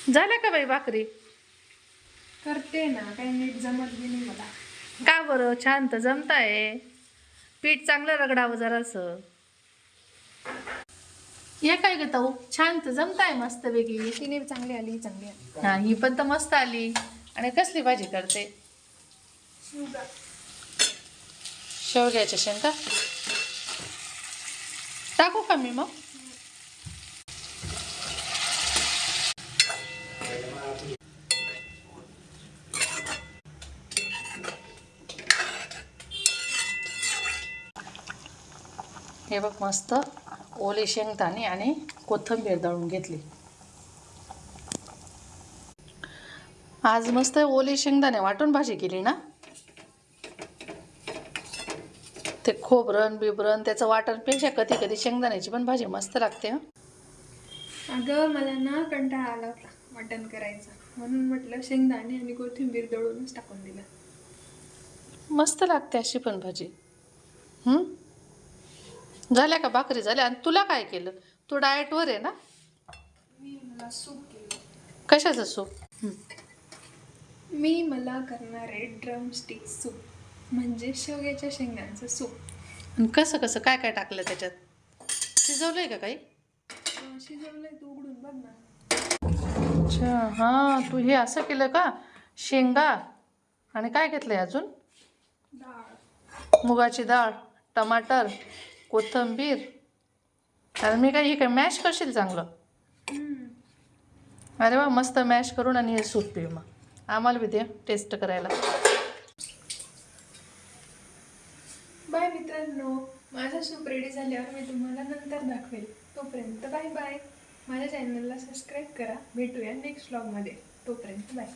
झाल्या का बाई भाकरी? करते ना, काही नीट जमत बी नाही मला. का बरं? छान तर जमताय. पीठ चांगलं रगडावं जरासं. हे काय ग ताऊ? छान तर जमताय मस्त वेगळी. तिने चांगली आली, चांगली आली. हा, ही पण तर मस्त आली. आणि कसली भाजी करते? शिवगा. शेवग्याच्या शेंगा टाकू का मी मग? हे बघ, मस्त ओले शेंगदाणे आणि कोथिंबीर दळून घेतली. आज मस्त ओले शेंगदाणे वाटून भाजी केली ना. ते खोबरं बिबरं त्याचं वाटणपेक्षा कधी कधी शेंगदाण्याची पण भाजी मस्त लागते. हं. अगं मला ना कंटाळा आला होता मटण करायचा, म्हणून म्हटलं शेंगदाणे आणि कोथिंबीर दळूनच टाकून दिलं. मस्त लागते अशी पण भाजी. झाल्या का भाकरी? झाल्या. आणि तुला काय केलं? तू डाएटवर आहे ना? मला सूप केलं. कशाचं सूप? मला करणार आहे ड्रमस्टिक सूप, म्हणजे शेवग्याच्या शेंगांचं सूप. आणि कसं कसं काय काय टाकलं त्याच्यात? शिजवलंय का काही? शिजवलंय, तू उघडून बघ ना. अच्छा, हां, तू हे असं केलं का? शेंगा आणि काय घेतलंय अजून? डाळ, मुगाची डाळ, टमाटर, कोथिंबीर. आणि मी काय मॅश करशील चांगलं? अरे वा, मस्त मॅश करून आणि हे सूप पिऊ. मग आम्हाला बी दे टेस्ट करायला. बाय मित्रांनो, माझा सूप रेडी झाल्यावर मी तुम्हाला नंतर दाखवेल. तोपर्यंत बाय बाय. माझ्या चॅनलला सबस्क्राईब करा. भेटूया नेक्स्ट व्लॉगमध्ये. तोपर्यंत बाय.